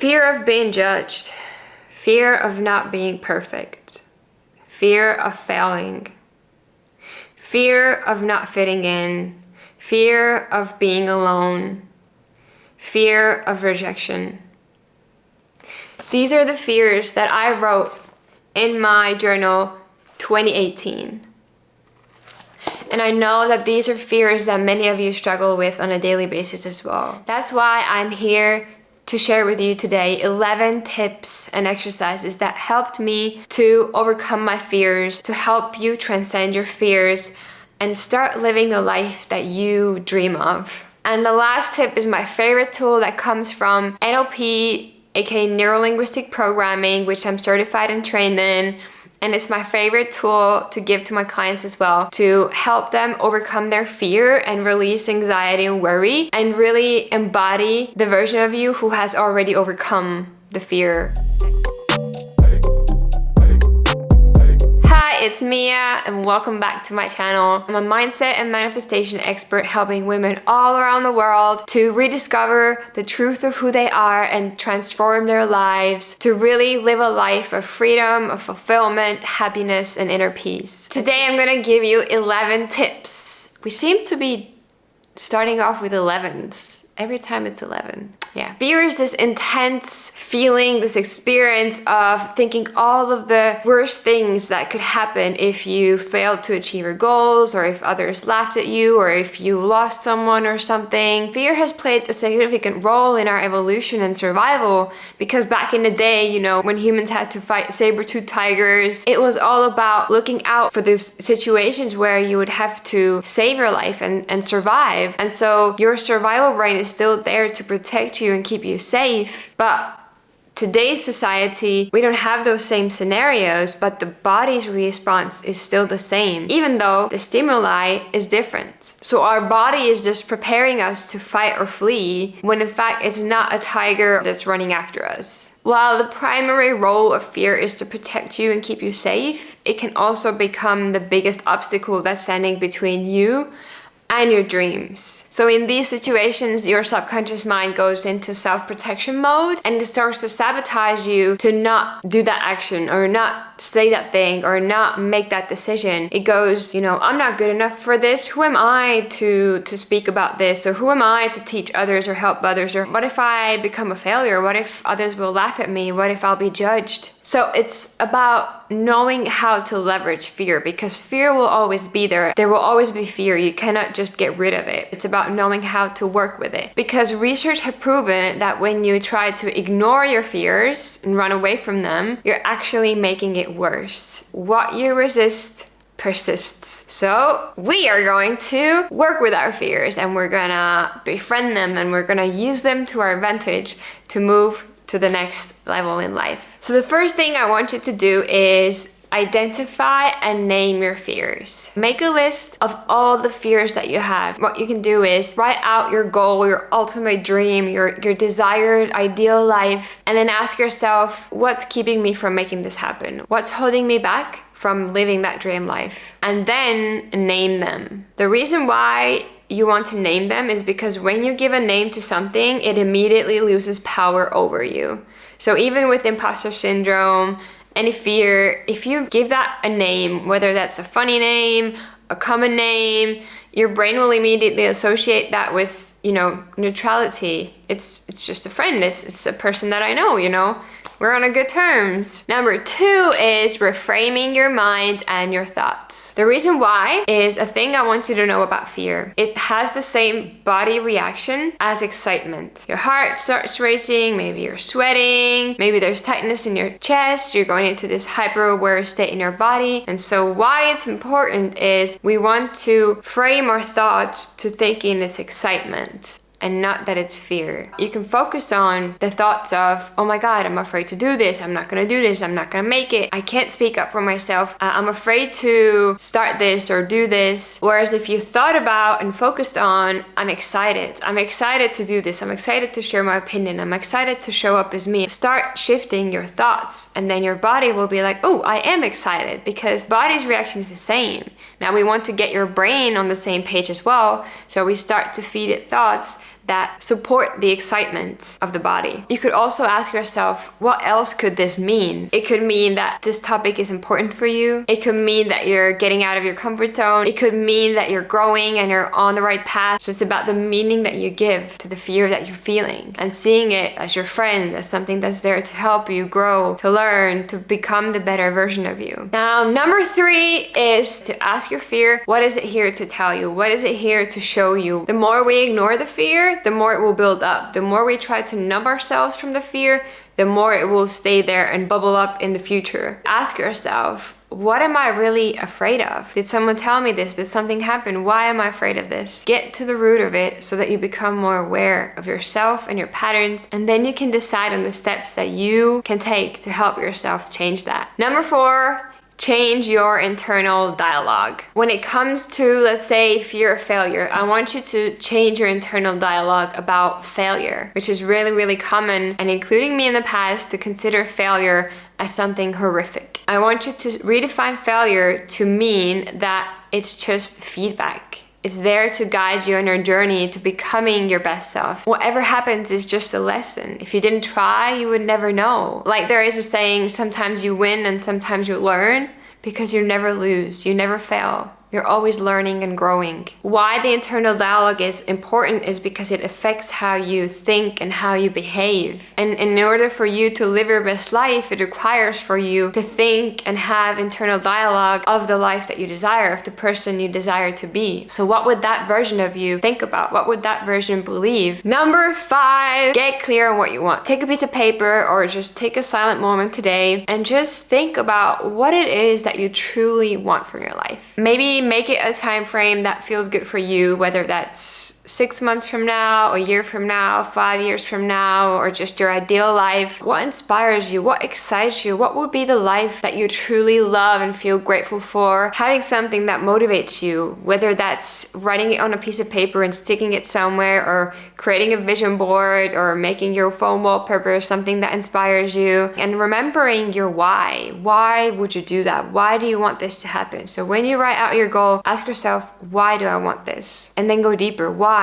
Fear of being judged, fear of not being perfect, fear of failing, fear of not fitting in, fear of being alone, fear of rejection. These are the fears that I wrote in my journal 2018. And I know that these are fears that many of you struggle with on a daily basis as well. That's why I'm here to share with you today 11 tips and exercises that helped me to overcome my fears, to help you transcend your fears and start living the life that you dream of. And the last tip is my favorite tool that comes from NLP, aka Neuro-Linguistic Programming, which I'm certified and trained in. And it's my favorite tool to give to my clients as well, to help them overcome their fear and release anxiety and worry and really embody the version of you who has already overcome the fear. Hi, it's Mia and welcome back to my channel. I'm a mindset and manifestation expert helping women all around the world to rediscover the truth of who they are and transform their lives to really live a life of freedom, of fulfillment, happiness, and inner peace. Today I'm gonna give you 11 tips. We seem to be starting off with 11s. Every time it's 11. Yeah. Fear is this intense feeling, this experience of thinking all of the worst things that could happen if you failed to achieve your goals, or if others laughed at you, or if you lost someone or something. Fear has played a significant role in our evolution and survival because back in the day, when humans had to fight saber-toothed tigers, it was all about looking out for these situations where you would have to save your life and survive. And so your survival brain is still there to protect you and keep you safe. But today's society, we don't have those same scenarios, but the body's response is still the same, even though the stimuli is different. So our body is just preparing us to fight or flee, when in fact it's not a tiger that's running after us. While the primary role of fear is to protect you and keep you safe, it can also become the biggest obstacle that's standing between you and your dreams. So in these situations, your subconscious mind goes into self-protection mode and it starts to sabotage you to not do that action or not say that thing or not make that decision. It goes, I'm not good enough for this. Who am I to speak about this? Or who am I to teach others or help others? Or what if I become a failure? What if others will laugh at me? What if I'll be judged? So it's about knowing how to leverage fear, because fear will always be there. There will always be fear. You cannot just get rid of it. It's about knowing how to work with it. Because research has proven that when you try to ignore your fears and run away from them, you're actually making it worse. What you resist persists. So we are going to work with our fears and we're gonna befriend them and we're gonna use them to our advantage to move to the next level in life. So the first thing I want you to do is identify and name your fears. Make a list of all the fears that you have. What you can do is write out your goal, your ultimate dream, your desired ideal life, and then ask yourself, what's keeping me from making this happen? What's holding me back from living that dream life? And then name them. The reason why you want to name them is because when you give a name to something, it immediately loses power over you. So even with imposter syndrome, any fear, if you give that a name, whether that's a funny name, a common name, your brain will immediately associate that with, neutrality. It's just a friend. It's a person that I know, We're on a good terms. Number 2 is reframing your mind and your thoughts. The reason why is a thing I want you to know about fear. It has the same body reaction as excitement. Your heart starts racing, maybe you're sweating, maybe there's tightness in your chest, you're going into this hyper-aware state in your body. And so why it's important is we want to frame our thoughts to thinking it's excitement and not that it's fear. You can focus on the thoughts of, oh my God, I'm afraid to do this. I'm not gonna do this. I'm not gonna make it. I can't speak up for myself. I'm afraid to start this or do this. Whereas if you thought about and focused on, I'm excited. I'm excited to do this. I'm excited to share my opinion. I'm excited to show up as me. Start shifting your thoughts and then your body will be like, oh, I am excited, because body's reaction is the same. Now we want to get your brain on the same page as well. So we start to feed it thoughts that support the excitement of the body. You could also ask yourself, what else could this mean? It could mean that this topic is important for you. It could mean that you're getting out of your comfort zone. It could mean that you're growing and you're on the right path. So it's about the meaning that you give to the fear that you're feeling and seeing it as your friend, as something that's there to help you grow, to learn, to become the better version of you. Now, number 3 is to ask your fear, what is it here to tell you? What is it here to show you? The more we ignore the fear, the more it will build up. The more we try to numb ourselves from the fear, the more it will stay there and bubble up in the future. Ask yourself, what am I really afraid of? Did someone tell me this? Did something happen? Why am I afraid of this? Get to the root of it so that you become more aware of yourself and your patterns, and then you can decide on the steps that you can take to help yourself change that. Number 4, change your internal dialogue. When it comes to, let's say, fear of failure, I want you to change your internal dialogue about failure, which is really, really common, and including me in the past, to consider failure as something horrific. I want you to redefine failure to mean that it's just feedback. It's there to guide you on your journey to becoming your best self. Whatever happens is just a lesson. If you didn't try, you would never know. Like there is a saying, sometimes you win and sometimes you learn, because you never lose, you never fail. You're always learning and growing. Why the internal dialogue is important is because it affects how you think and how you behave. And in order for you to live your best life, it requires for you to think and have internal dialogue of the life that you desire, of the person you desire to be. So what would that version of you think about? What would that version believe? Number 5, get clear on what you want. Take a piece of paper or just take a silent moment today and just think about what it is that you truly want from your life. Maybe make it a time frame that feels good for you, whether that's 6 months from now, a year from now, 5 years from now, or just your ideal life. What inspires you? What excites you? What would be the life that you truly love and feel grateful for? Having something that motivates you, whether that's writing it on a piece of paper and sticking it somewhere, or creating a vision board, or making your phone wallpaper something that inspires you, and remembering your why. Why would you do that? Why do you want this to happen? So when you write out your goal, ask yourself, why do I want this? And then go deeper. Why?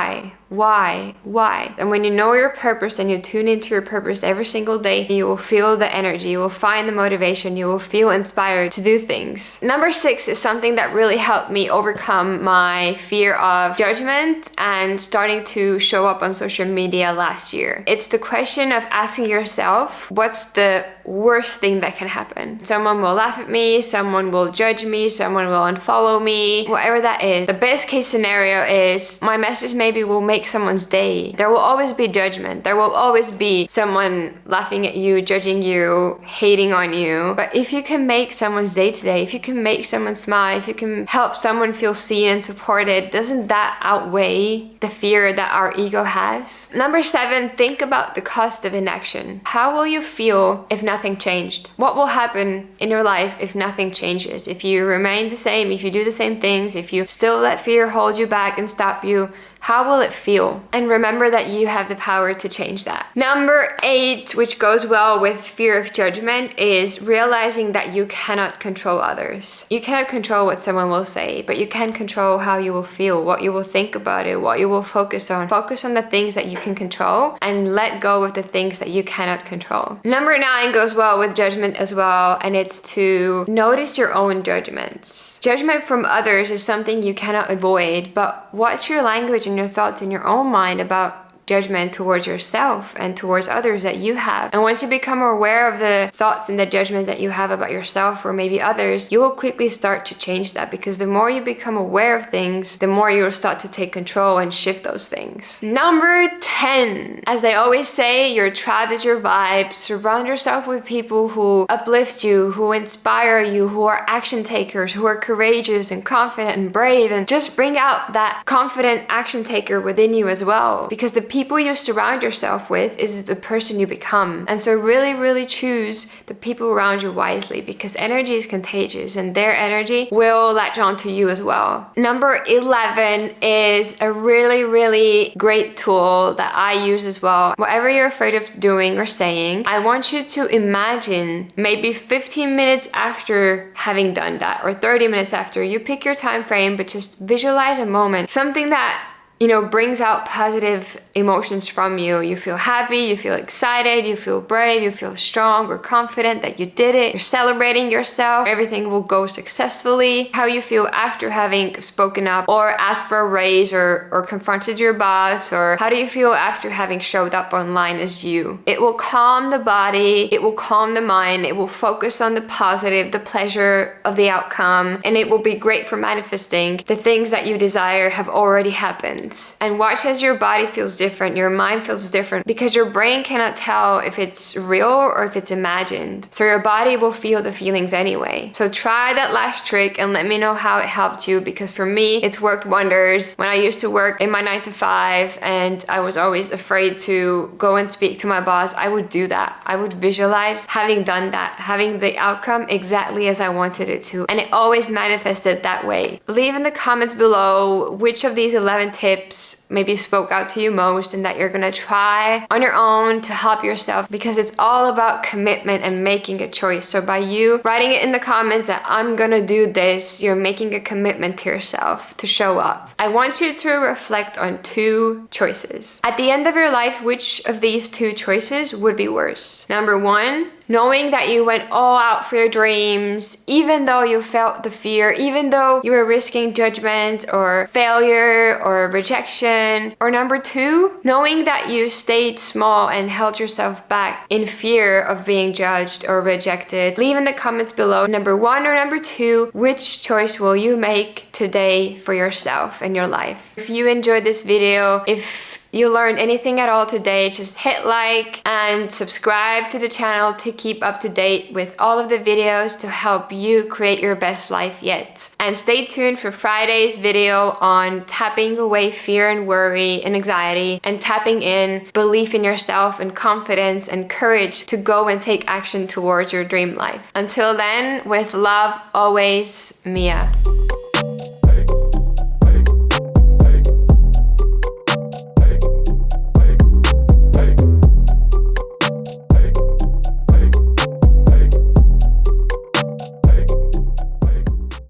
Why? And when you know your purpose and you tune into your purpose every single day, you will feel the energy, you will find the motivation, you will feel inspired to do things. Number 6 is something that really helped me overcome my fear of judgment and starting to show up on social media last year. It's the question of asking yourself, what's the worst thing that can happen? Someone will laugh at me, someone will judge me, someone will unfollow me, whatever that is. The best case scenario is my message maybe will make someone's day. There will always be judgment. There will always be someone laughing at you, judging you, hating on you. But if you can make someone's day today, if you can make someone smile, if you can help someone feel seen and supported, doesn't that outweigh the fear that our ego has? Number 7, think about the cost of inaction. How will you feel if nothing changed? What will happen in your life if nothing changes? If you remain the same, if you do the same things, if you still let fear hold you back and stop you, how will it feel? And remember that you have the power to change that. Number 8, which goes well with fear of judgment, is realizing that you cannot control others. You cannot control what someone will say, but you can control how you will feel, what you will think about it, what you will focus on. Focus on the things that you can control and let go of the things that you cannot control. Number 9 goes well with judgment as well, and it's to notice your own judgments. Judgment from others is something you cannot avoid, but watch your language and your thoughts in your own mind about judgment towards yourself and towards others that you have. And once you become aware of the thoughts and the judgments that you have about yourself or maybe others, you will quickly start to change that, because the more you become aware of things, the more you'll start to take control and shift those things. Number 10, as they always say, your tribe is your vibe. Surround yourself with people who uplift you, who inspire you, who are action takers, who are courageous and confident and brave, and just bring out that confident action taker within you as well, because the people you surround yourself with is the person you become. And so really choose the people around you wisely, because energy is contagious and their energy will latch on to you as well. Number 11 is a really great tool that I use as well. Whatever you're afraid of doing or saying, I want you to imagine maybe 15 minutes after having done that, or 30 minutes after. You pick your time frame, but just visualize a moment, something that brings out positive emotions from you. You feel happy, you feel excited, you feel brave, you feel strong or confident that you did it. You're celebrating yourself. Everything will go successfully. How you feel after having spoken up or asked for a raise or confronted your boss, or how do you feel after having showed up online as you? It will calm the body, it will calm the mind, it will focus on the positive, the pleasure of the outcome, and it will be great for manifesting the things that you desire have already happened. And watch as your body feels different, your mind feels different, because your brain cannot tell if it's real or if it's imagined. So your body will feel the feelings anyway. So try that last trick and let me know how it helped you, because for me, it's worked wonders. When I used to work in my 9 to 5 and I was always afraid to go and speak to my boss, I would do that. I would visualize having done that, having the outcome exactly as I wanted it to. And it always manifested that way. Leave in the comments below which of these 11 tips maybe spoke out to you most and that you're gonna try on your own to help yourself, because it's all about commitment and making a choice. So by you writing it in the comments that I'm gonna do this, you're making a commitment to yourself to show up. I want you to reflect on 2 choices. At the end of your life, which of these 2 choices would be worse? Number 1, knowing that you went all out for your dreams, even though you felt the fear, even though you were risking judgment or failure or rejection. Or number 2, knowing that you stayed small and held yourself back in fear of being judged or rejected. Leave in the comments below, number 1 or number 2, which choice will you make today for yourself in your life? If you enjoyed this video, if you learned anything at all today, just hit like and subscribe to the channel to keep up to date with all of the videos to help you create your best life yet. And stay tuned for Friday's video on tapping away fear and worry and anxiety, and tapping in belief in yourself and confidence and courage to go and take action towards your dream life. Until then, with love always, Mia.